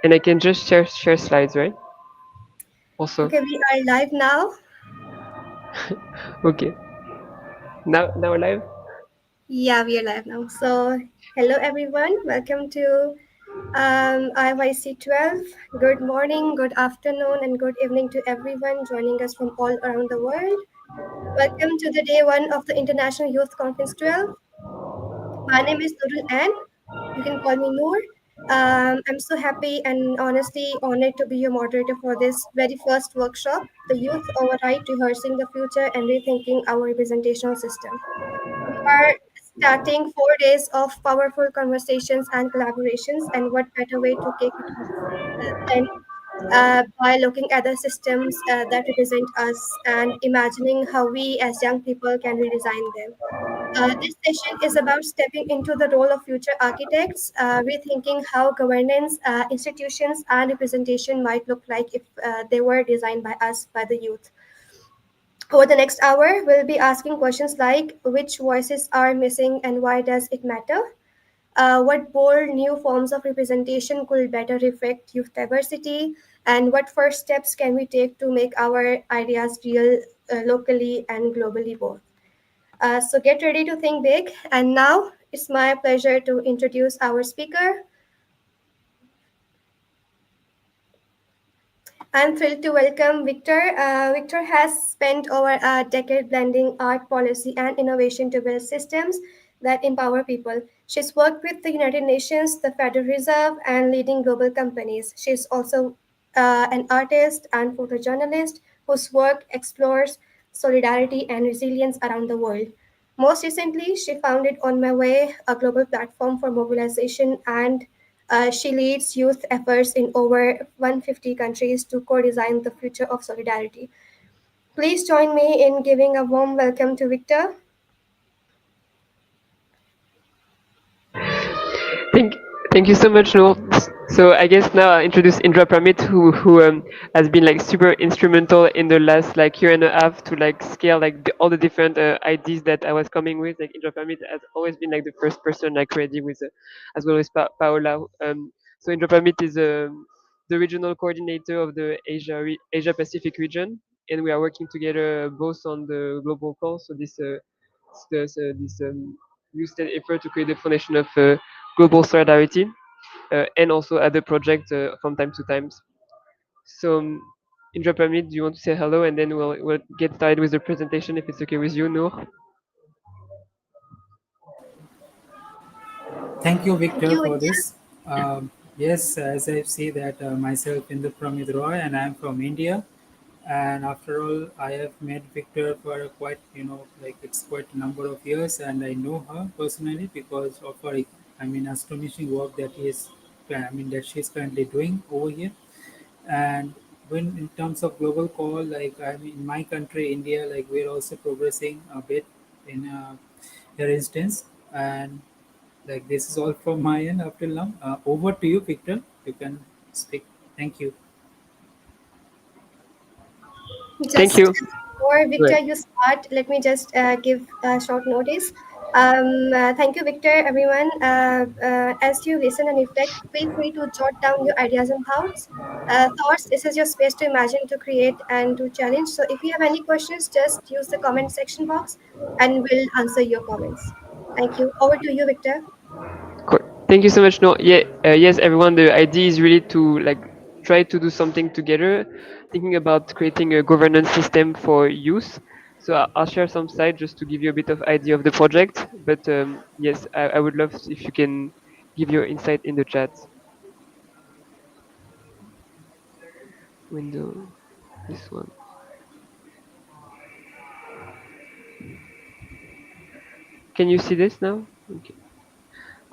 And I can just share slides, right? Also, Okay, we are live now. okay. Now live. Yeah, we are live now. So, hello everyone. Welcome to IYC 12. Good morning, good afternoon, and good evening to everyone joining us from all around the world. Welcome to the day one of the International Youth Conference 12. My name is Nurul Ann. You can call me Noor. I'm so happy and honestly honored to be your moderator for this very first workshop, the Youth Override Rehearsing the Future and Rethinking Our Representational System. We are starting 4 days of powerful conversations and collaborations, and what better way to kick it off than by looking at the systems that represent us and imagining how we as young people can redesign them. This session is about stepping into the role of future architects, rethinking how governance, institutions, and representation might look like if they were designed by us, by the youth. Over the next hour, we'll be asking questions like which voices are missing and why does it matter? What bold new forms of representation could better reflect youth diversity? And what first steps can we take to make our ideas real locally and globally both? So get ready to think big. And now it's my pleasure to introduce our speaker. I'm thrilled to welcome Victor. Victor has spent over a decade blending art policy and innovation to build systems that empower people. She's worked with the United Nations, the Federal Reserve, and leading global companies. She's also an artist and photojournalist whose work explores solidarity and resilience around the world. Most recently, she founded On My Way, a global platform for mobilization, and she leads youth efforts in over 150 countries to co design the future of solidarity. Please join me in giving a warm welcome to Victor. Thank thank you so much, Noor. So I guess now I'll introduce Indra Pramit, who has been like super instrumental in the last like year and a half to like scale like all the different ideas that I was coming with. Like Indra Pramit has always been like the first person like ready with, as well as Paola. So Indra Pramit is the regional coordinator of the Asia Pacific region, and we are working together both on the global call. So this new-state effort to create the foundation of global solidarity, and also other projects from time to time. So, Indra Pramit, do you want to say hello, and then we'll get started with the presentation if it's okay with you, Noor? Thank you, Thank Victor, you, for Victor. this. Yes, as I see that myself in the Pramit Roy, and I'm from India. And after all, I have met Victor for quite, like it's quite a number of years, and I know her personally because of her, astonishing work that that she's currently doing over here. And when in terms of global call, like in my country, India, like we're also progressing a bit in her instance, and like this is all from my end up till now. Over to you, Victor. You can speak. Thank you. Thank Just you. before Victor, Right. you start, let me just give a short notice. Thank you, Victor, everyone. As you listen and reflect, feel free to jot down your ideas and thoughts. Thoughts, this is your space to imagine, to create, and to challenge. So if you have any questions, just use the comment section box and we'll answer your comments. Thank you. Over to you, Victor. Cool. Thank you so much. No, yeah, yes, everyone. The idea is really to like try to do something together, thinking about creating a governance system for youth. So I'll share some slides just to give you a bit of idea of the project. But yes, I would love if you can give your insight in the chat window. This one. Can you see this now? Okay.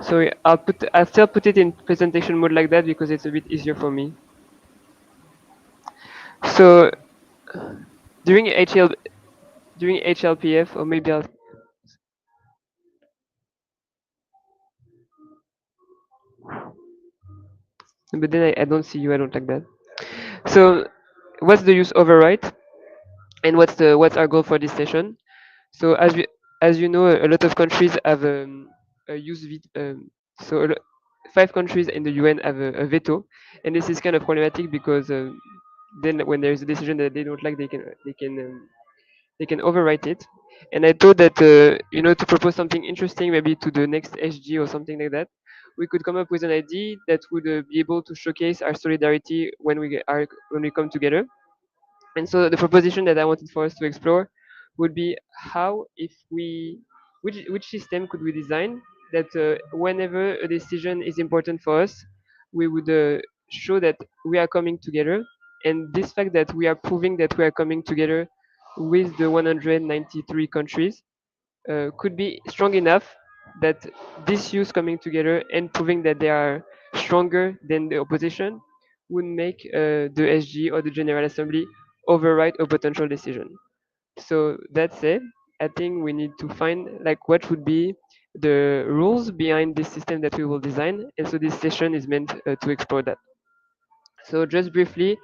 Sorry, I'll still put it in presentation mode like that because it's a bit easier for me. So during HL during HLPF, or maybe I'll, but then I don't see you. I don't like that. So what's the use overwrite, and what's our goal for this session? So as you know, a lot of countries have a use vid, so five countries in the UN have a veto, and this is kind of problematic because then when there is a decision that they don't like, they can overwrite it. And I thought that to propose something interesting, maybe to the next SG or something like that, we could come up with an idea that would be able to showcase our solidarity when we come together. And so the proposition that I wanted for us to explore would be how if we which system could we design that whenever a decision is important for us, we would show that we are coming together, and this fact that we are proving that we are coming together with the 193 countries could be strong enough that this youth coming together and proving that they are stronger than the opposition would make the SG or the General Assembly override a potential decision. So that's it. I think we need to find like what would be the rules behind this system that we will design, and so this session is meant to explore that. So just briefly,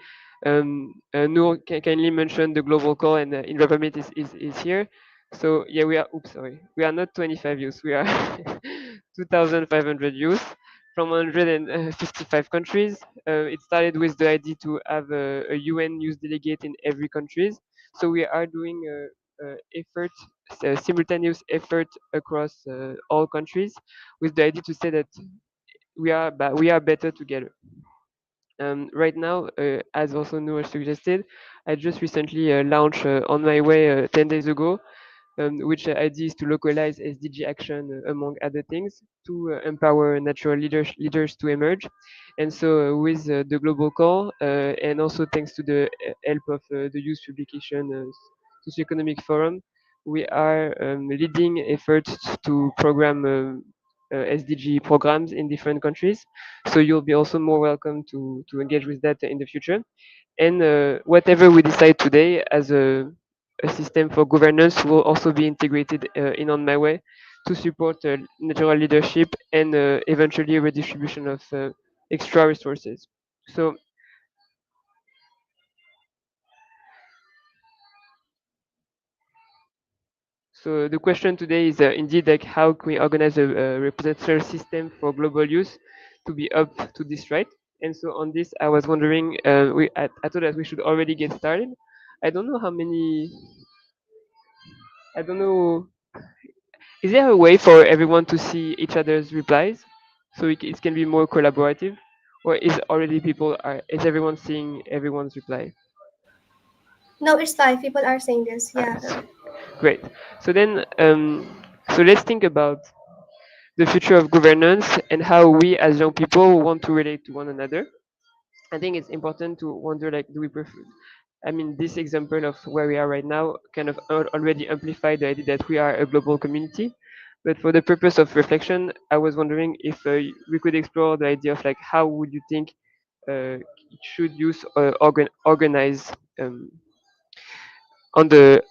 Noor kindly mentioned the global call, and Indra Permit is here. So yeah, we are not 25 youths, we are 2,500 youths from 155 countries. It started with the idea to have a UN youth delegate in every countries. So we are doing effort, simultaneous effort across all countries, with the idea to say that we are better together. Right now, as also Noor suggested, I just recently launched on my way 10 days ago, which idea is to localize SDG action among other things to empower natural leaders to emerge. And so, with the global call, and also thanks to the help of the youth publication socioeconomic forum, we are leading efforts to program SDG programs in different countries. So you'll be also more welcome to engage with that in the future. And whatever we decide today as a system for governance will also be integrated in On My Way to support natural leadership and eventually redistribution of extra resources. So, so the question today is indeed like how can we organize a representational system for global use to be up to this right? And so on this, I was wondering, I thought that we should already get started. I don't know how many. I don't know. Is there a way for everyone to see each other's replies, so it can be more collaborative, or is everyone seeing everyone's reply? No, it's five. People are saying this. Yeah. So, great. So then, so let's think about the future of governance and how we as young people want to relate to one another. I think it's important to wonder like, do we prefer? I mean, this example of where we are right now kind of already amplified the idea that we are a global community. But for the purpose of reflection, I was wondering if we could explore the idea of like how would you think should use organize on the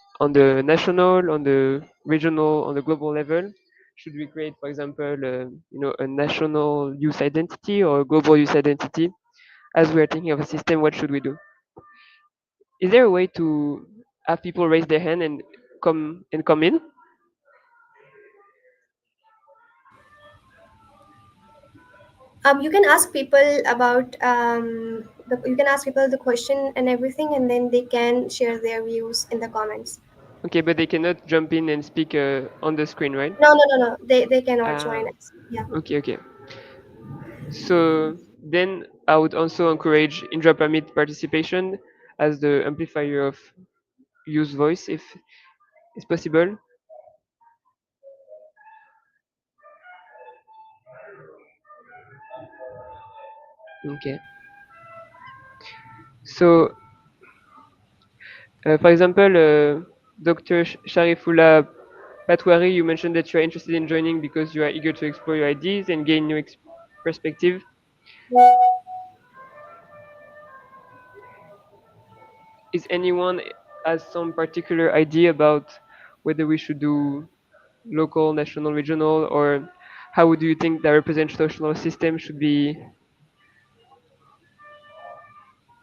national, on the regional, on the global level? Should we create, for example, a national use identity or a global use identity? As we are thinking of a system, what should we do? Is there a way to have people raise their hand and come in? You can ask people about you can ask people the question and everything, and then they can share their views in the comments. Okay, but they cannot jump in and speak on the screen, right? No, no, no, no. They cannot Ah, join us. Yeah. okay, okay. So then I would also encourage intra-permit participation as the amplifier of use voice if it's possible. Okay. So, for example, Dr. Sharifullah Patwari, you mentioned that you are interested in joining because you are eager to explore your ideas and gain new perspective. Is anyone has some particular idea about whether we should do local, national, regional, or how do you think the representational system should be?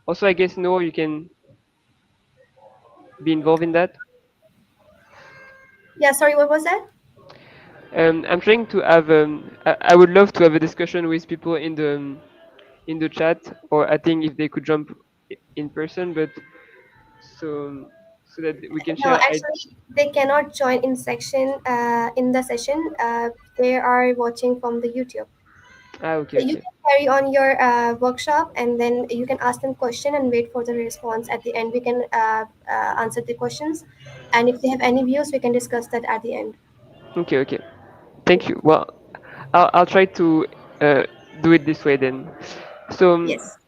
Also, I guess no, you can be involved in that. Yeah. Sorry, what was that? I'm trying to have. I would love to have a discussion with people in the chat, or I think if they could jump in person, but so so that we can No, share. actually, they cannot join in the session. They are watching from the YouTube. Ah, So okay, you okay, can carry on your workshop, and then you can ask them question and wait for the response. At the end, we can answer the questions, and if they have any views, we can discuss that at the end. okay, okay. Thank you. Well, I'll try to uh, do it this way then. So Yes.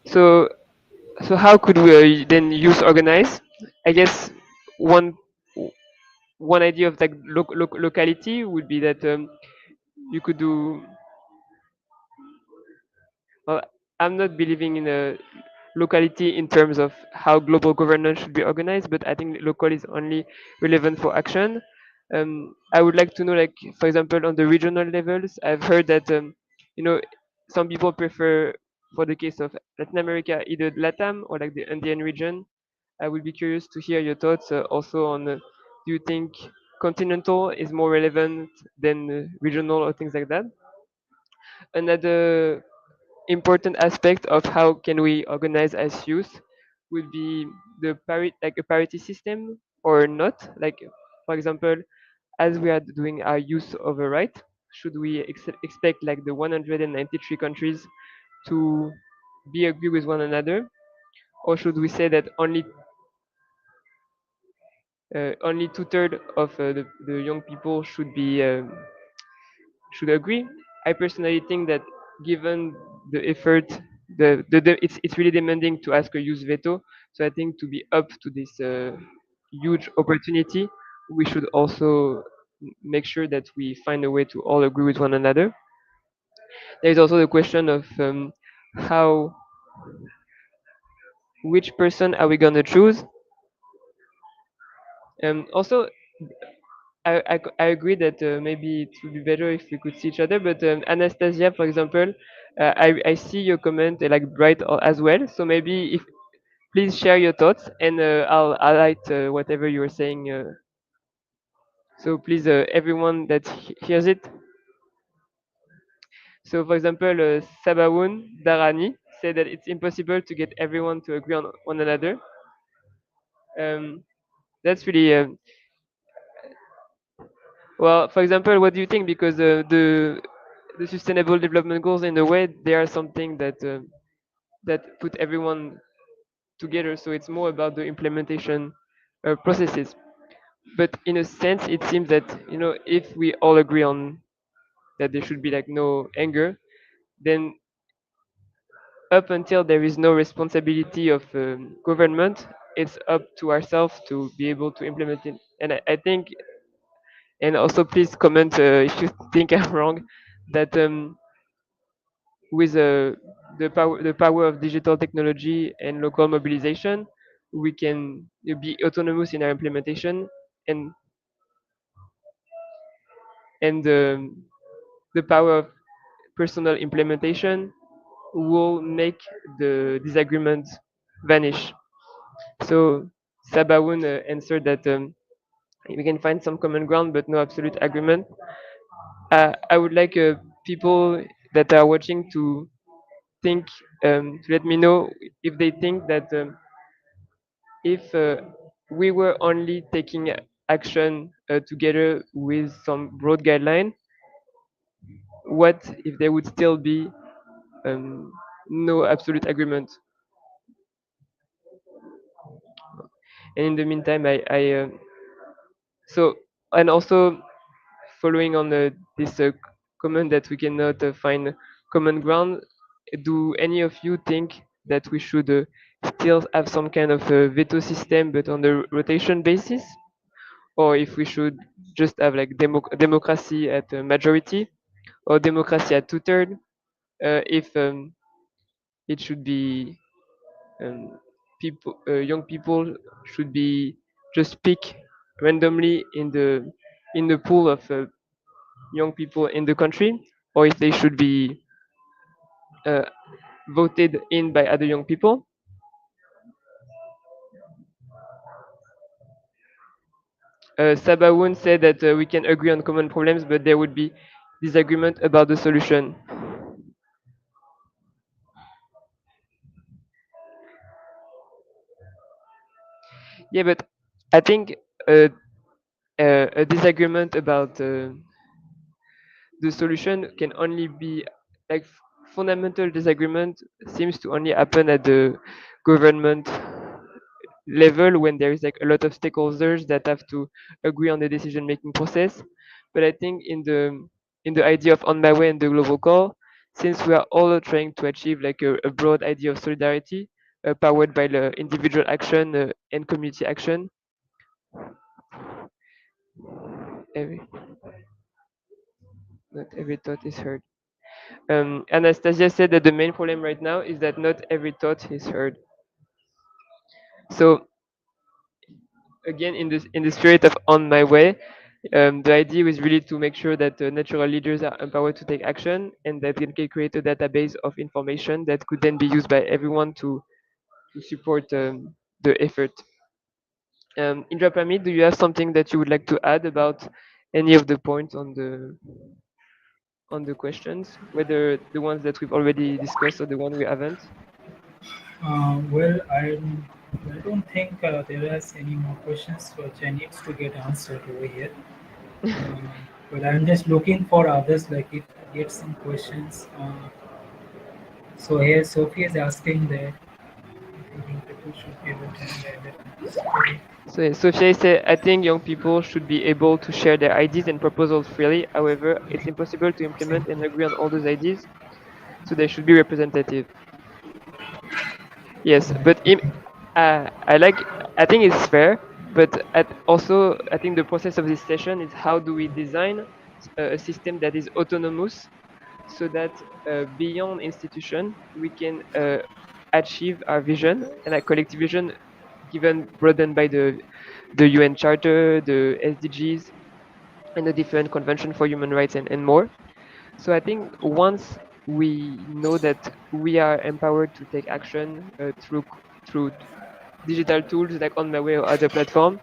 so so how could we then use organize? I guess one one idea of like locality would be that you could do. Well, I'm not believing in a locality in terms of how global governance should be organized, but I think local is only relevant for action. I would like to know, like, for example, on the regional levels, I've heard that, you know, some people prefer, for the case of Latin America, either LATAM or like the Andean region. I would be curious to hear your thoughts also on, do you think continental is more relevant than regional or things like that? Another important aspect of how can we organize as youth would be the like a parity system or not. Like, for example, as we are doing our youth overwrite, should we expect like the 193 countries to be agree with one another, or should we say that only two-thirds of the young people should agree? I personally think that given the effort, it's really demanding to ask a use veto. So I think to be up to this huge opportunity, we should also make sure that we find a way to all agree with one another. There is also the question of how which person are we gonna choose. Also, I agree that maybe it would be better if we could see each other. But Anastasia, for example, I see your comment like bright as well. So maybe if please share your thoughts and I'll highlight whatever you are saying. So please, everyone that hears it. So for example, Sabawun Darani said that it's impossible to get everyone to agree on one another. Um, that's really well. For example, what do you think? Because the sustainable development goals, in a way, they are something that put everyone together. So it's more about the implementation processes. But in a sense, it seems that if we all agree on that there should be like no anger, then up until there is no responsibility of government, it's up to ourselves to be able to implement it. And I think, and also please comment if you think I'm wrong, that with the power of digital technology and local mobilization, we can be autonomous in our implementation, and the power of personal implementation will make the disagreement vanish. So Sabawun answered that we can find some common ground but no absolute agreement. I would like people that are watching to think, to let me know if they think that if we were only taking action together with some broad guideline, what if there would still be um, no absolute agreement? And in the meantime, so and also following on this comment that we cannot find common ground, do any of you think that we should still have some kind of veto system but on the rotation basis, or if we should just have like democracy at a majority or democracy at two-thirds, if it should be young people should be just pick randomly in the pool of young people in the country, or if they should be uh, voted in by other young people. Sabawoon said that we can agree on common problems, but there would be disagreement about the solution. Yeah, but I think uh, a disagreement about the solution can only be like fundamental disagreement seems to only happen at the government level when there is like a lot of stakeholders that have to agree on the decision making process. But I think in the idea of on my way and the global call, since we are all trying to achieve like a broad idea of solidarity powered by the individual action and community action, every, not every thought is heard. Anastasia said that the main problem right now is that not every thought is heard. So again, in the spirit of on my way, the idea was really to make sure that natural leaders are empowered to take action and that they can create a database of information that could then be used by everyone to support the effort. Indra Pramit, do you have something that you would like to add about any of the points on the questions, whether the ones that we've already discussed or the one we haven't? Well, I don't think there is any more questions which I needs to get answered over here. Um, but I'm just looking for others, like if I get some questions. So here Sophie is asking that thinking people should be able to handle it. So, Sophia said, I think young people should be able to share their ideas and proposals freely. However, it's impossible to implement and agree on all those ideas, so they should be representative. Yes, but I like. I think it's fair, but also I think the process of this session is how do we design a system that is autonomous, so that beyond institution we can achieve our vision and our collective vision, given broadened by the UN Charter, the SDGs, and the different convention for human rights and more. So I think once we know that we are empowered to take action through digital tools like on my way or other platform,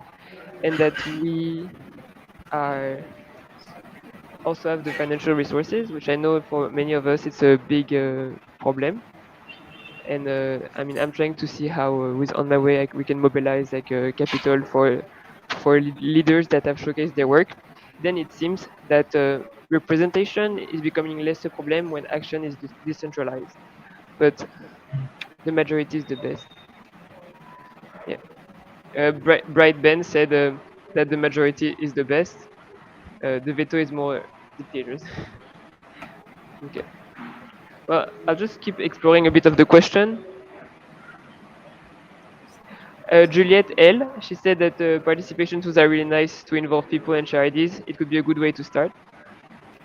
and that we are also have the financial resources, which I know for many of us it's a big problem. And I mean, I'm trying to see how with on my way we can mobilize like capital for leaders that have showcased their work. Then it seems that representation is becoming less a problem when action is decentralized, but the majority is the best. Yeah. Bright Ben said that the majority is the best. The veto is more dictators. Okay. Well, I'll just keep exploring a bit of the question. Juliette L. She said that participation tools are really nice to involve people and share ideas. It could be a good way to start.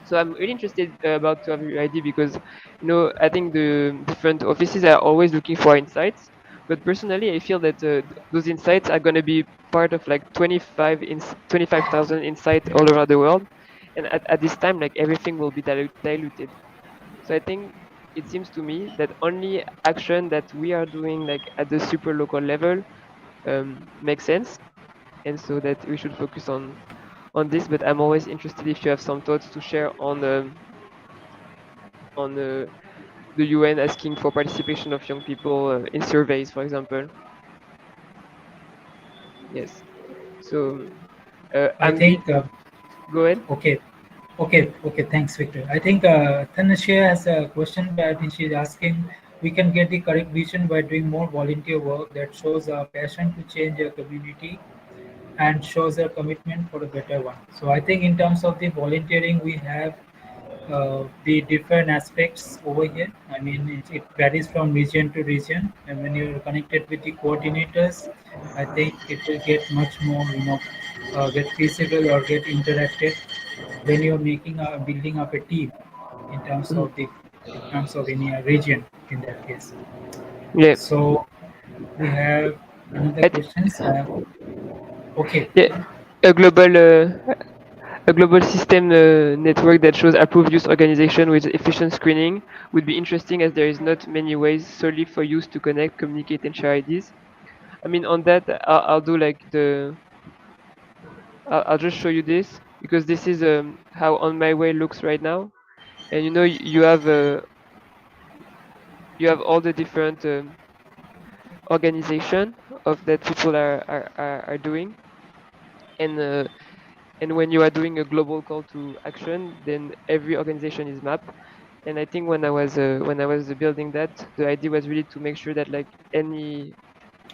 So I'm really interested about to have your idea because I think the different offices are always looking for insights. But personally, I feel that those insights are going to be part of like 25,000 insights all around the world, and at this time, like everything will be diluted. So I think it seems to me that only action that we are doing like at the super local level makes sense, and so that we should focus on this. But I'm always interested if you have some thoughts to share on the UN asking for participation of young people in surveys, for example. Yes. So I Ambi, think go ahead. okay, okay. Thanks, Victor. I think Tanashia has a question, but I think she's asking we can get the correct vision by doing more volunteer work that shows a passion to change a community and shows a commitment for a better one. So I think in terms of the volunteering, we have the different aspects over here. I mean, it varies from region to region, and when you're connected with the coordinators, I think it will get much more, get feasible or get interacted when you're making a building up a team in terms Mhm. of the in terms of any region in that case. Yeah. So we have another I th- questions. Okay, yeah. A global a global system network that shows approved use organization with efficient screening would be interesting as there is not many ways solely for use to connect, communicate, and share ideas. I mean, on that, I'll do like I'll just show you this because this is how on my way looks right now. And you know you have all the different organization of that people are doing, and when you are doing a global call to action, then every organization is mapped. And I think when I was building that, the idea was really to make sure that like any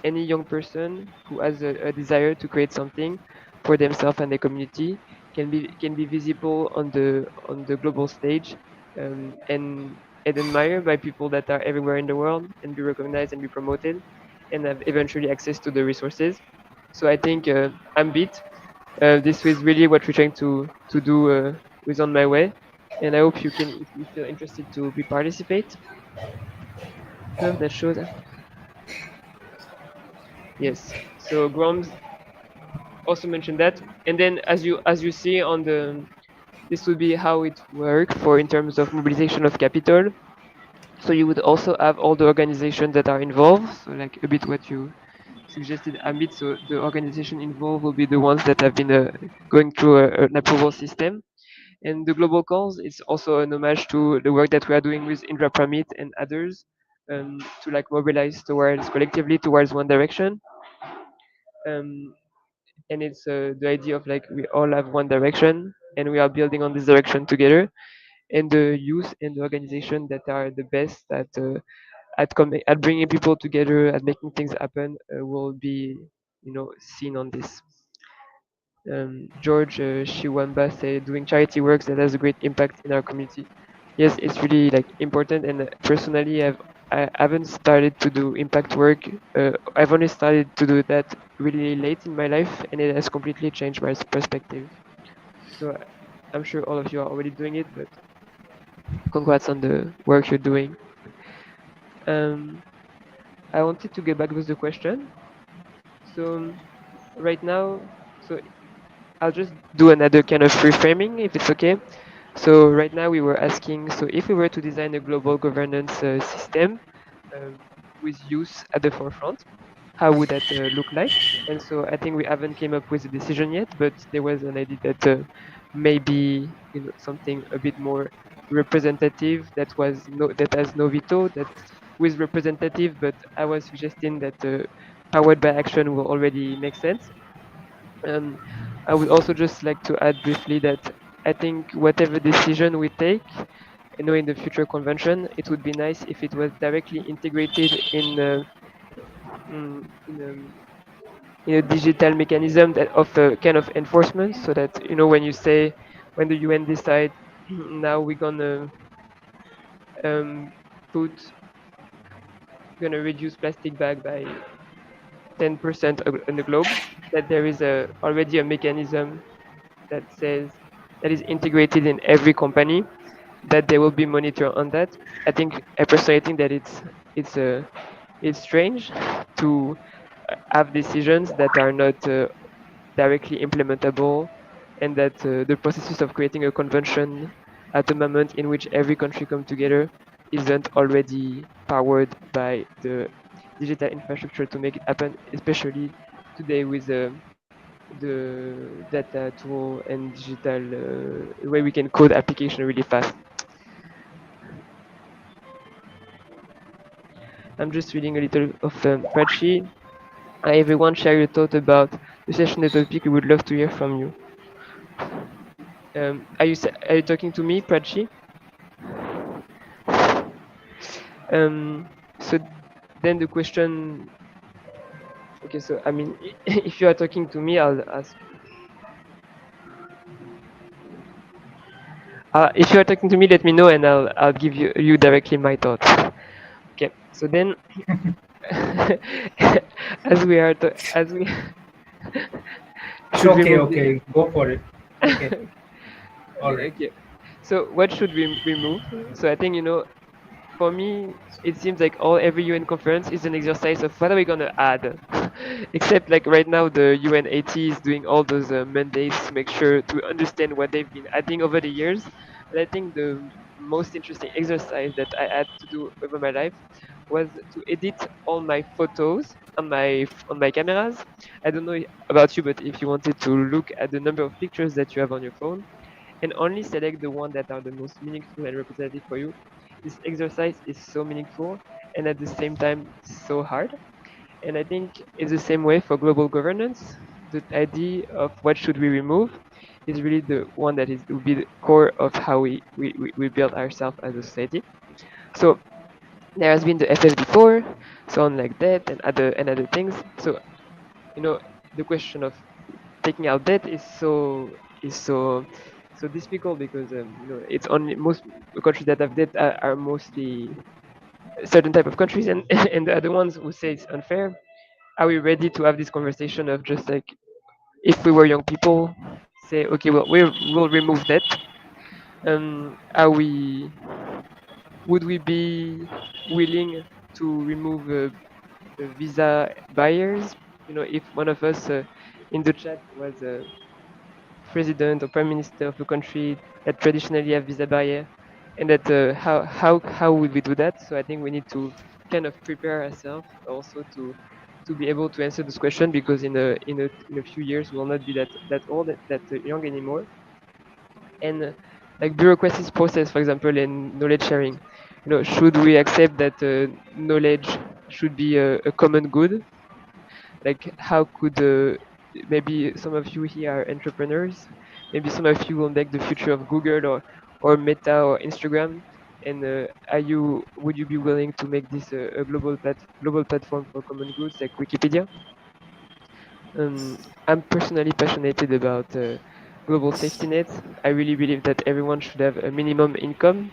young person who has a desire to create something for themselves and their community can be visible on the global stage, and admired by people that are everywhere in the world, and be recognized and be promoted, and have eventually access to the resources. So I think Ambit, this is really what we're trying to do with On My Way, and I hope you can, if you feel interested to be participate. That shows. Yes. So Groms also mentioned that, and then as you see on the, this would be how it worked for in terms of mobilization of capital. So you would also have all the organizations that are involved, so like a bit what you suggested, Amit. So the organization involved will be the ones that have been going through an approval system. And the global calls is also an homage to the work that we are doing with Indra Pramit and others, to like mobilize towards collectively towards one direction. um, and it's the idea of like we all have one direction and we are building on this direction together, and the youth and the organization that are the best at bringing people together, at making things happen, will be, you know, seen on this. George Shiwamba said, doing charity works that has a great impact in our community. Yes, it's really like important. And personally, I haven't started to do impact work. I've only started to do that really late in my life, and it has completely changed my perspective. So I'm sure all of you are already doing it, but congrats on the work you're doing. Um, I wanted to get back with the question. So right now, so I'll just do another kind of reframing if it's okay. So right now we were asking, so if we were to design a global governance system, um, with youth at the forefront, how would that look like? And so I think we haven't came up with a decision yet, but there was an idea that maybe, you know, something a bit more representative, that was no, that has no veto, that with representative, but I was suggesting that powered by action will already make sense. um, I would also just like to add briefly that I think whatever decision we take, you know, in the future convention, it would be nice if it was directly integrated in in a digital mechanism that of a kind of enforcement, so that, you know, when you say, when the UN decide now we're um, put gonna reduce plastic bag by 10% in the globe, that there is already a mechanism that says, that is integrated in every company, that they will be monitored on that. I personally think that it's strange to have decisions that are not directly implementable, and that the processes of creating a convention at a moment in which every country come together isn't already powered by the digital infrastructure to make it happen, especially today with the data tool and digital way we can code application really fast. I'm just reading a little of Prachi. Hi everyone, share your thought about the session, the topic. We would love to hear from you. Are you talking to me, Prachi? So then the question. Okay, so I mean, if you are talking to me, I'll ask. If you are talking to me, let me know, and I'll give you directly my thoughts. Okay, so then, as we should we Okay, move the. okay, go for it. Okay, all right. Okay, so what should we remove? So I think, you know, for me, it seems like all every UN conference is an exercise of what are we gonna add. Except like right now, the UNAT is doing all those mandates to make sure to understand what they've been adding over the years. But I think the most interesting exercise that I had to do over my life was to edit all my photos on my cameras. I don't know about you, but if you wanted to look at the number of pictures that you have on your phone and only select the ones that are the most meaningful and representative for you, this exercise is so meaningful and at the same time so hard. And I think it's the same way for global governance. The idea of what should we remove is really the one that is will be the core of how we build ourselves as a society. So there has been the FF before, so on like that and other things. So you know the question of taking out debt is so difficult because it's only most countries that have debt are mostly certain type of countries and and the other ones who say it's unfair. Are we ready to have this conversation of just like if we were young people say okay well we'll remove debt. Are we would we be willing to remove visa barriers? If one of us in the chat was president or prime minister of a country that traditionally have visa barrier, and that how would we do that? So I think we need to kind of prepare ourselves also to be able to answer this question because in a few years we'll not be that old that young anymore. And like bureaucracy's process, for example, in knowledge sharing, should we accept that knowledge should be a common good? Like how could maybe some of you here are entrepreneurs, maybe some of you will make the future of Google or Meta or Instagram, and are you would you be willing to make this a global platform for common goods like Wikipedia? um, I'm personally passionate about global safety nets. I really believe that everyone should have a minimum income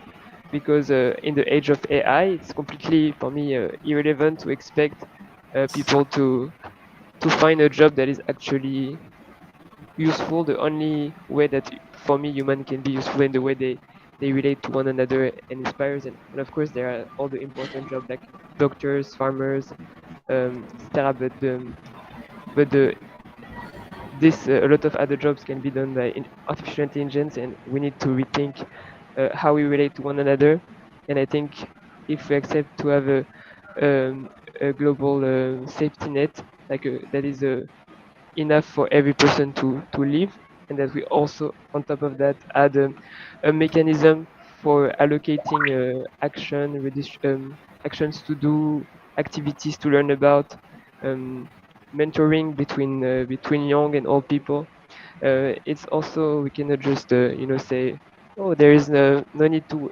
because in the age of AI, it's completely for me irrelevant to expect people to find a job that is actually useful. The only way that for me human can be useful in the way they relate to one another and inspires and of course there are all the important jobs like doctors, farmers, etc. But this a lot of other jobs can be done by artificial intelligence and we need to rethink how we relate to one another. And I think if we accept to have a global safety net like that is enough for every person to live, and that we also on top of that add a mechanism for allocating actions to do, activities to learn about, um, mentoring between young and old people. It's also we cannot just say oh there is no need to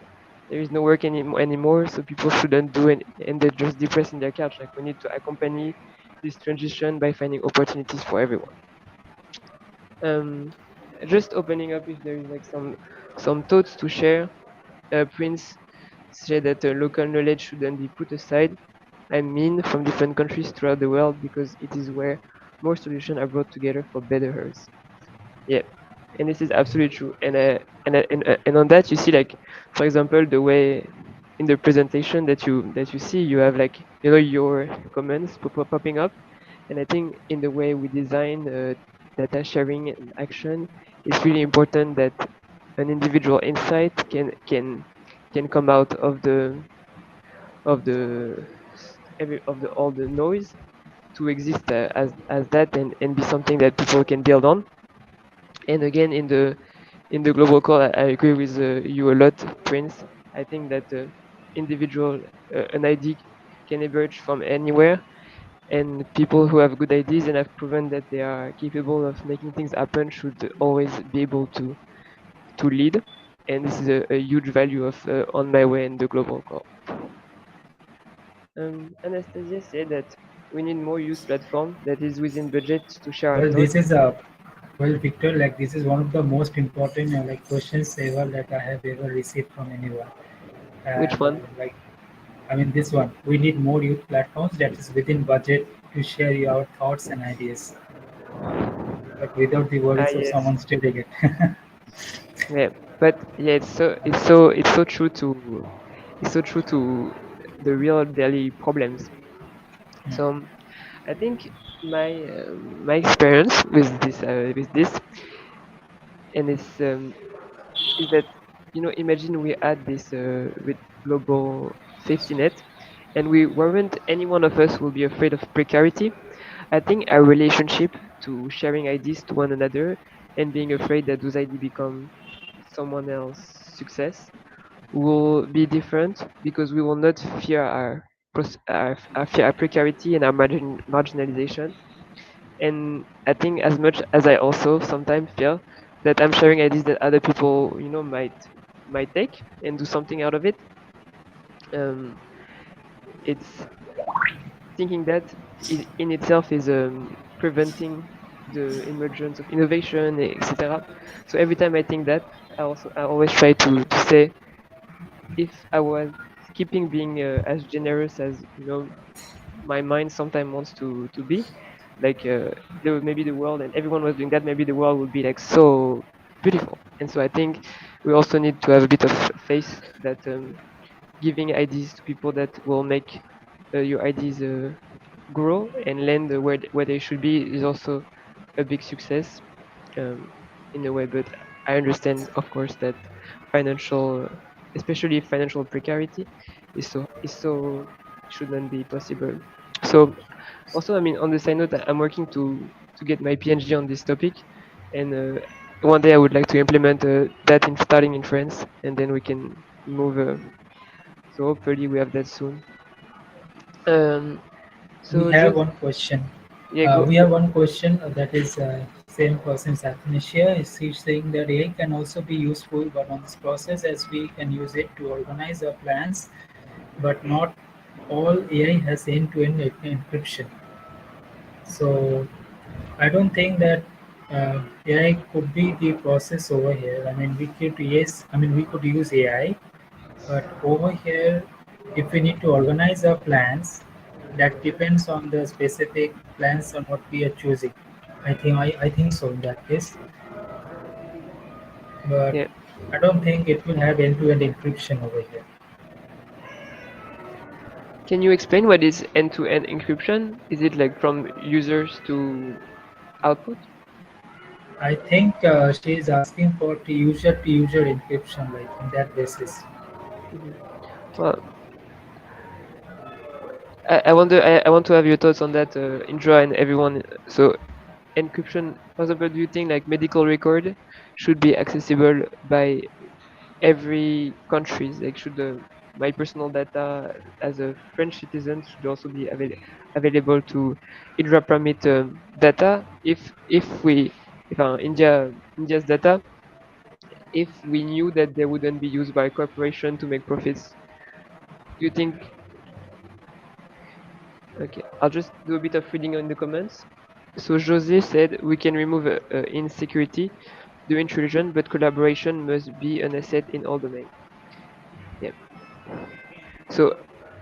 there is no work anymore so people shouldn't do it and they're just depressed in their couch. Like we need to accompany this transition by finding opportunities for everyone. um, just opening up if there is like some thoughts to share. Prince said that local knowledge shouldn't be put aside. I mean, from different countries throughout the world because it is where more solutions are brought together for better health. Yeah, and this is absolutely true. And on that, you see, like for example, the way in the presentation that you see, you have like your comments popping up, and I think in the way we design data sharing and action, it's really important that an individual insight can come out of the of the all the noise to exist as that and be something that people can build on. And again, in the global call, I agree with you a lot, Prince. I think that individual an idea can emerge from anywhere, and people who have good ideas and have proven that they are capable of making things happen should always be able to lead. And this is a huge value of on my way in the global call. Anastasia said that we need more youth platform that is within budget to share our Well, thoughts. this is well, Victor. Like this is one of the most important like questions ever that I have ever received from anyone. Which And one? like, I mean, this one. We need more youth platforms that is within budget to share your thoughts and ideas, like without the Ah, worries of yes. someone stealing it. Yeah, but yeah, it's so true to it's so true to the real daily problems. So I think my experience with this and it's is that imagine we add this with global safety net and we weren't any one of us will be afraid of precarity. I think our relationship to sharing ideas to one another and being afraid that those ideas become someone else's success will be different because we will not fear our precarity and our marginalization. And I think as much as I also sometimes feel that I'm sharing ideas that other people, might take and do something out of it, um, it's thinking that it in itself is preventing the emergence of innovation, etc. So every time I think that, I always try to say if I was keeping being as generous as my mind sometimes wants to be, like maybe the world and everyone was doing that, maybe the world would be like so beautiful. And so I think we also need to have a bit of faith that giving ideas to people that will make your ideas grow and land where they should be is also a big success, um, in a way. But I understand, of course, that financial, especially financial precarity, is so shouldn't be possible. So also, I mean, on the side note, I'm working to get my PhD on this topic, and one day I would like to implement that in starting in France, and then we can move. So hopefully we have that soon. Um, We so have just one question. yeah, go. We have one question that is same person's Athanasia. Is he saying that AI can also be useful, but on this process, as we can use it to organize our plans, but not all AI has end-to-end encryption. So I don't think that AI could be the process over here. I mean, we could yes, I mean we could use AI, but over here, if we need to organize our plans, that depends on the specific plans on what we are choosing. I think so in that case, but Yeah. I don't think it will have end-to-end encryption over here. Can you explain what is end-to-end encryption? Is it like from users to output? I think she is asking for the user-to-user encryption, like in that basis. Hmm. Well, I want to have your thoughts on that, Indra and everyone. So encryption, for example, do you think like medical record should be accessible by every countries? Like should my personal data as a French citizen should also be available to intra-permit data if India's data, if we knew that they wouldn't be used by corporation to make profits? Do you think? Okay, I'll just do a bit of reading in the comments. So Jose said we can remove insecurity during intrusion, but collaboration must be an asset in all domains. Yeah. So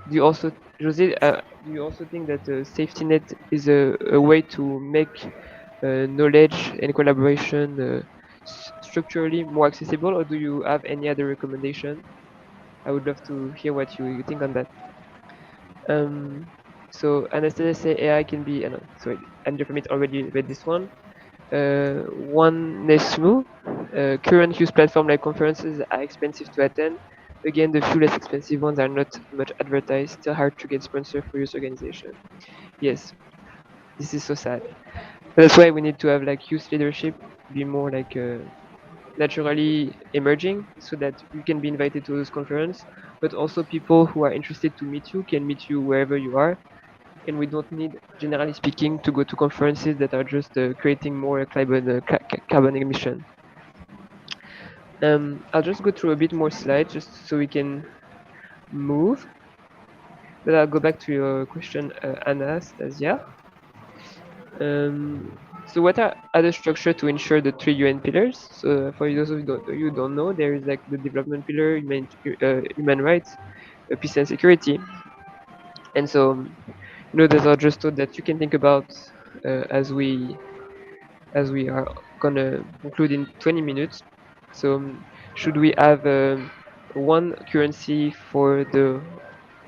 do you also, Jose, do you also think that safety net is a way to make knowledge and collaboration structurally more accessible, or do you have any other recommendation? I would love to hear what you think on that. Um, so Anastasia say AI can be, no, sorry, Andrew Permit already read this one. One Nesmu, current use platform like conferences are expensive to attend. Again, the few less expensive ones are not much advertised, still hard to get sponsor for youth organization. Yes, this is so sad. That's why we need to have like youth leadership be more like naturally emerging so that you can be invited to those conferences, but also people who are interested to meet you can meet you wherever you are. And we don't need, generally speaking, to go to conferences that are just creating more carbon emission. I'll just go through a bit more slides just so we can move. But I'll go back to your question, Anastasia. Um, so what are other structure to ensure the three UN pillars? So for those of you don't know, there is like the development pillar, human rights, peace and security. And so, those are just thought that you can think about as we are gonna conclude in 20 minutes. So, should we have one currency for the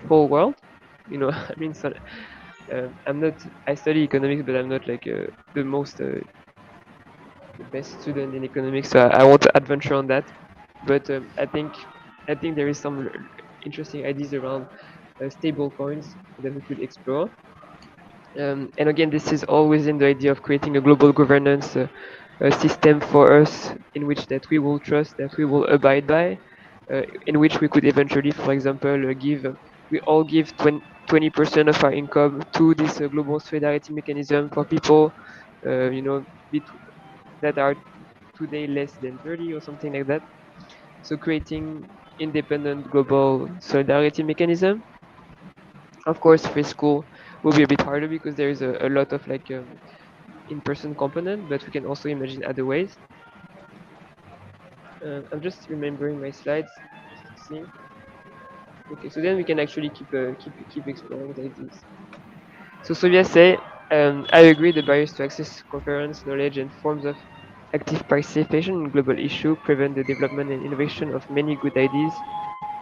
whole world? I mean, so, I'm not. I study economics, but I'm not like the most the best student in economics, so I won't adventure on that. But I think there is some interesting ideas around. stable coins that we could explore. And again, this is all within the idea of creating a global governance system for us in which that we will trust, that we will abide by, in which we could eventually, for example, we all give 20% of our income to this global solidarity mechanism for people, you know, that are today less than 30 or something like that. So creating independent global solidarity mechanism. Of course, free school will be a bit harder because there is a lot of like in-person component, but we can also imagine other ways. I'm just remembering my slides just to see. Okay, so then we can actually keep exploring the ideas. So Sylvia say, I agree the barriers to access conference, knowledge, and forms of active participation in global issue prevent the development and innovation of many good ideas,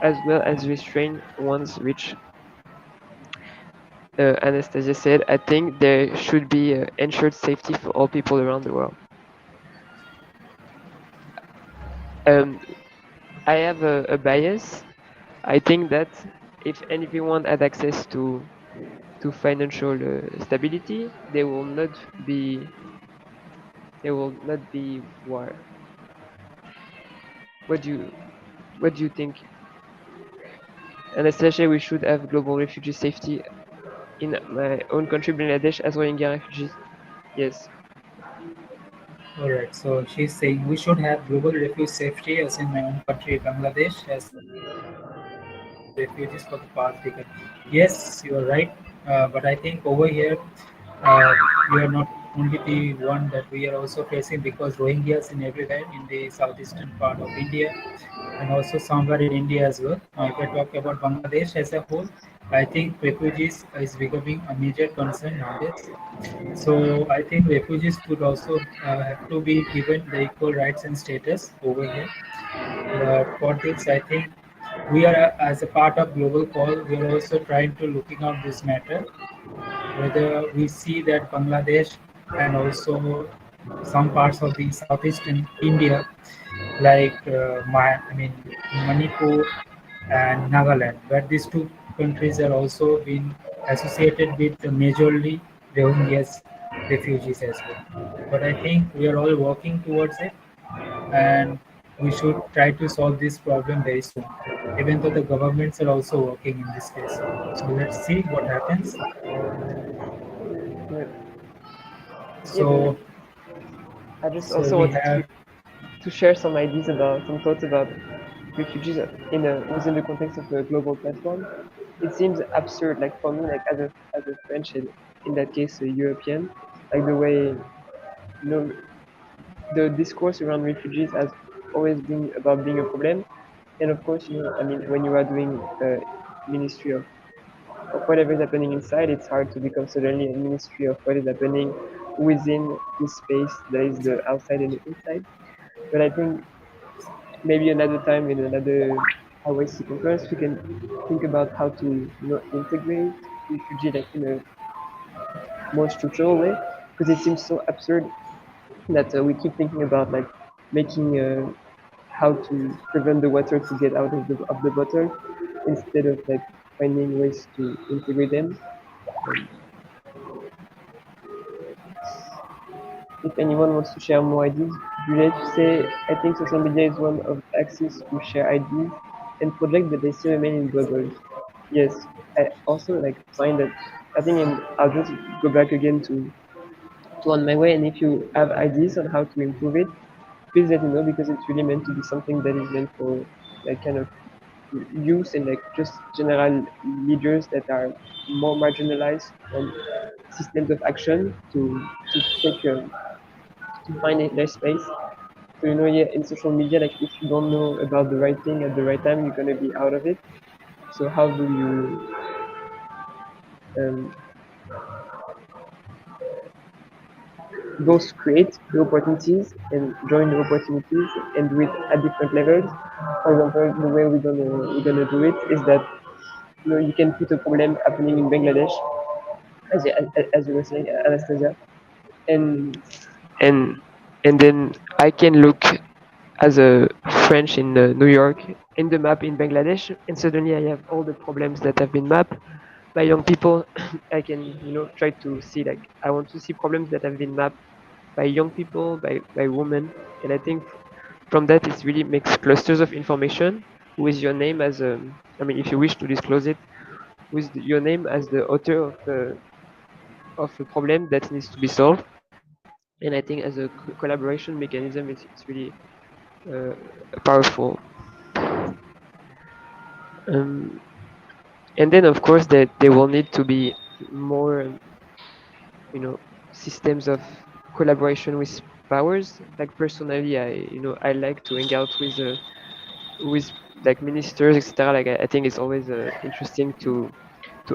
as well as restrain one's reach. Anastasia said, I think there should be ensured safety for all people around the world. Um, I have a bias. I think that if everyone had access to financial stability, be there will not be war. What do you what do you think? Anastasia, we should have global refugee safety in my own country, Bangladesh, as Rohingya refugees. Yes. All right. So she's saying we should have global refugee safety as in my own country, Bangladesh, has refugees for the past decade. Yes, you are right. But I think over here, we are not only the one that we are also facing because Rohingyas in everywhere in the southeastern part of India and also somewhere in India as well. If I talk about Bangladesh as a whole, I think refugees is becoming a major concern nowadays. So I think refugees could also have to be given the equal rights and status over here. But for this, I think we are as a part of global call, we are also trying to looking out this matter. Whether we see that Bangladesh and also some parts of the southeastern India, like I mean Manipur and Nagaland, where these two countries are also been associated with the majorly Rohingyas refugees as well. But I think we are all working towards it, and we should try to solve this problem very soon. Even though the governments are also working in this case. So let's see what happens. Yeah. Yeah, but So I just so also we wanted have to share some ideas about some thoughts about refugees within the context of a global platform. It seems absurd, like for me, like as a French and in that case a European, like the way the discourse around refugees has always been about being a problem. And of course, I mean, when you are doing ministry of whatever is happening inside, it's hard to become suddenly a ministry of what is happening within this space that is the outside and the inside. But I think maybe another time in another IYC conference, we can think about how to integrate refugee like in a more structural way, because it seems so absurd that we keep thinking about like making how to prevent the water to get out of the bottle instead of like finding ways to integrate them. Um, if anyone wants to share more ideas, Juliet say I think social media is one of access to share ideas and projects, but they still remain in bubbles. Yes, I also like find that I think I'll just go back again to On My Way, and if you have ideas on how to improve it, please let me know because it's really meant to be something that is meant for like kind of youth and like just general leaders that are more marginalized from systems of action to take to find their space. So yeah, in social media, like if you don't know about the right thing at the right time, you're gonna be out of it. So how do you um, both create the opportunities and join the opportunities and do it at different levels? For example, the way we're gonna do it is that you can put a problem happening in Bangladesh, as you were saying, Anastasia, and and and then I can look as a French in New York in the map in Bangladesh, and suddenly I have all the problems that have been mapped by young people. I can, try to see like I want to see problems that have been mapped by young people, by women, and I think from that it really makes clusters of information with your name as I mean, if you wish to disclose it, with your name as the author of a problem that needs to be solved. And I think as a collaboration mechanism, it's really uh, powerful. Um, and then of course that there will need to be more you know systems of collaboration with powers. Like personally, I like to hang out with like ministers, etc. Like I think it's always interesting to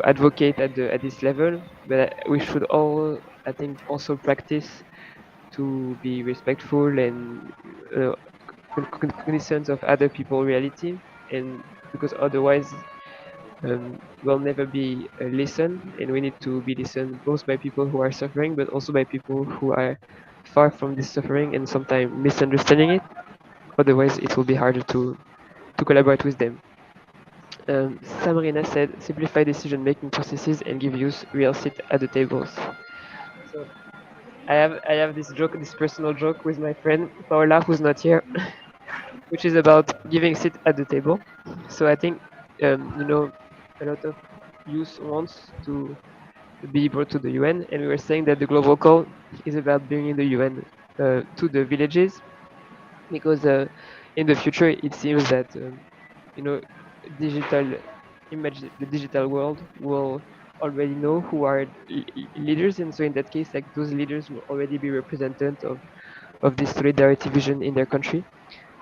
advocate at this level, but we should all, I think, also practice to be respectful and uh, cognizant of other people's reality, and because otherwise will never be listened, and we need to be listened both by people who are suffering but also by people who are far from this suffering and sometimes misunderstanding it. Otherwise it will be harder to collaborate with them. Samarina said simplify decision making processes and give youth real seat at the tables. So I have this joke, this personal joke with my friend Paola, who's not here, which is about giving seat at the table. So I think a lot of youth wants to be brought to the UN, and we were saying that the global call is about bringing the UN to the villages, because in the future it seems that you know digital imagine the digital world will already know who are leaders, and so in that case, like, those leaders will already be representatives of this solidarity vision in their country.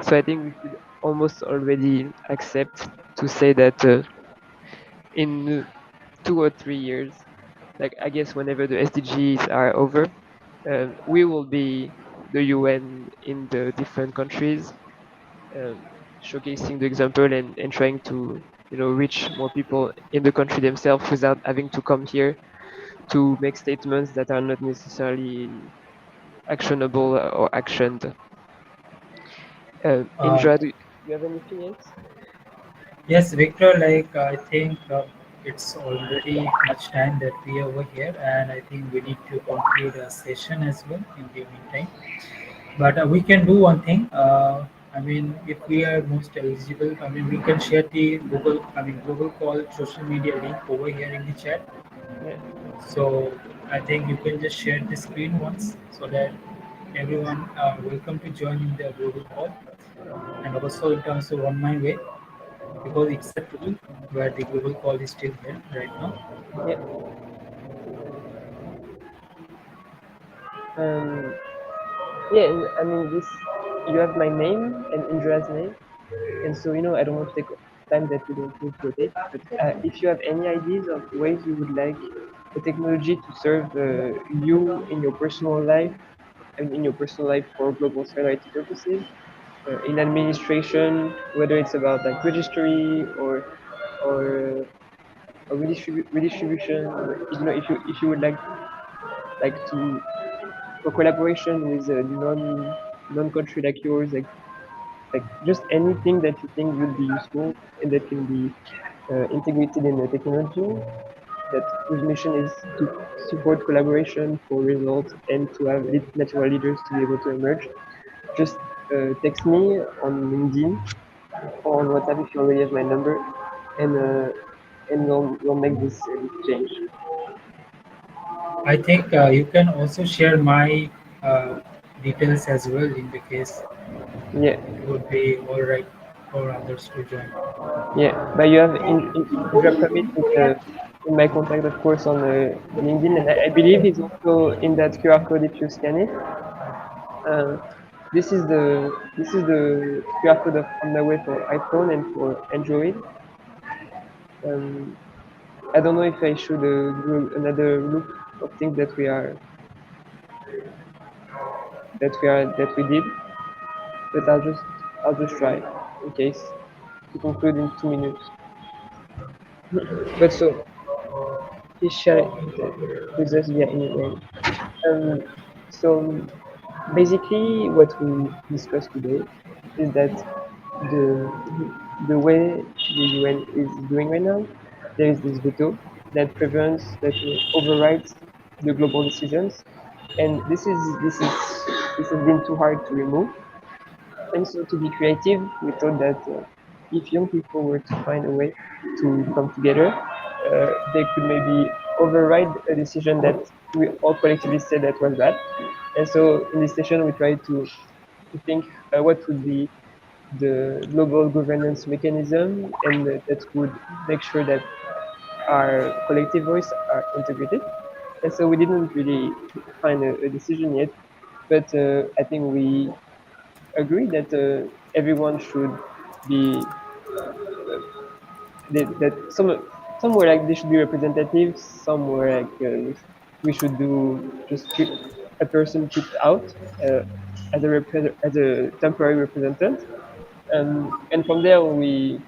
So I think we should almost already accept to say that in 2 or 3 years, like I guess whenever the SDGs are over, we will be the UN in the different countries, um, showcasing the example, and trying to reach more people in the country themselves without having to come here to make statements that are not necessarily actionable or actioned. Uh, Indra, do you have anything else? yes, Victor, I think it's already much time that we are over here, and I think we need to conclude our session as well in the meantime. But we can do one thing. I mean, if we are most eligible, I mean, we can share the Google Call social media link over here in the chat. Yeah, So I think you can just share the screen once so that everyone welcome to join in the Google Call. And also in terms of on my way, because it's a tool where the Google Call is still here right now. yeah. Um, yeah, and I mean, you have my name and Indra's name, and so I don't want to take time that we don't need to take. But if you have any ideas of ways you would like the technology to serve you in your personal life, and in your personal life for global solidarity purposes, in administration, whether it's about like registry or redistribution, or if you would like to for collaboration with a non country like yours, like just anything that you think would be useful and that can be integrated in the technology, that whose mission is to support collaboration for results and to have natural leaders to be able to emerge. Just text me on LinkedIn or on WhatsApp if you already have my number, and we'll make this change. I think you can also share my uh, details as well in the case Yeah, it would be all right for others to join. yeah. But you have in drop commit in my contact, of course, on LinkedIn, and I believe it's also in that QR code if you scan it. Uh, this is the QR code on my way for iPhone and for Android. Um, I don't know if I should do another look of things that we did, but I'll just try in case to conclude in 2 minutes. But so please share it with us via email. Um, so basically, what we discussed today is that the the way the UN is doing right now, there is this veto that prevents, that overrides the global decisions, and this has been too hard to remove. And so, to be creative, we thought that if young people were to find a way to come together, they could maybe override a decision that we all collectively said that was bad. And so, in this session, we tried to think what would be the global governance mechanism, and that would make sure that our collective voice are integrated. And so we didn't really find a decision yet, but I think we agree that everyone should be that some were like they should be representative, some were like we should do just keep a person kicked out uh, as a temporary representative. And from there, we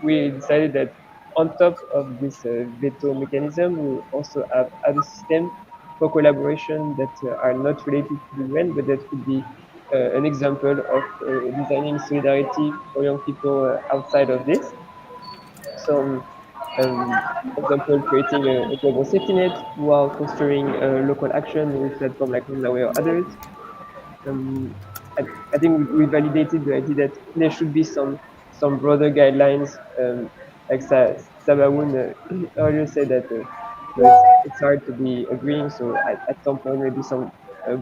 decided that on top of this veto mechanism, we will also have other systems for collaboration that are not related to the UN, but that could be an example of designing solidarity for young people outside of this. So, for example, creating a global safety net while fostering local action with platforms like Runaway or others. um, I, I think we validated the idea that there should be some broader guidelines. Like Sabawoon earlier said that it's hard to be agreeing. So at some point, maybe some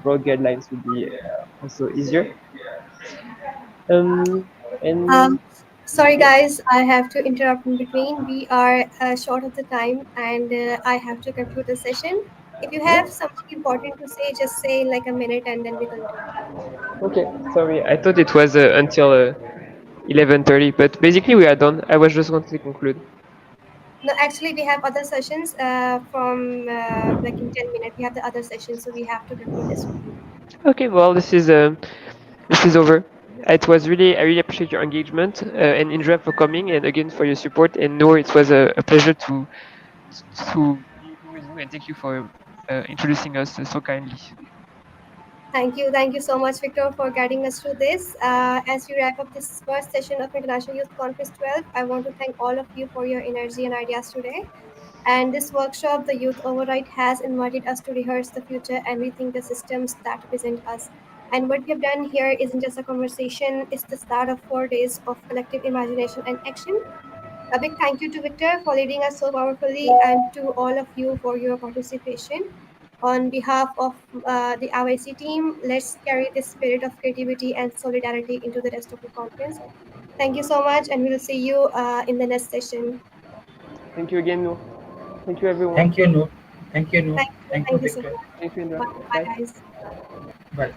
broad guidelines would be also easier. Um, and Um, Sorry, yeah, guys, I have to interrupt in between. We are short of the time, and I have to conclude the session. If you yeah. have something important to say, just say in like a minute, and then we conclude. Okay. Sorry, I thought it was until 11:30, but basically we are done. I was just going to conclude. No, actually, we have other sessions from like in 10 minutes. We have the other session, so we have to conclude this one. Okay. Well, this is over. It was really, I really appreciate your engagement and Indra for coming, and again for your support. And Noor, it was a pleasure to be here with you, and thank you for introducing us so kindly. Thank you so much, Victor, for guiding us through this. As we wrap up this first session of International Youth Conference 12, I want to thank all of you for your energy and ideas today. And this workshop, the Youth Override, has invited us to rehearse the future and rethink the systems that represent us. And what we have done here isn't just a conversation, it's the start of 4 days of collective imagination and action. A big thank you to Victor for leading us so powerfully and to all of you for your participation. On behalf of the RYC team, let's carry this spirit of creativity and solidarity into the rest of the conference. Thank you so much, and we'll see you in the next session. Thank you again, Noor. Thank you, everyone. Thank you, Noor. Thank you, Noor. Thank you. Thank you, Thank you so Victor. much. Thank you, Indra. Bye, bye Bye. guys. Bye.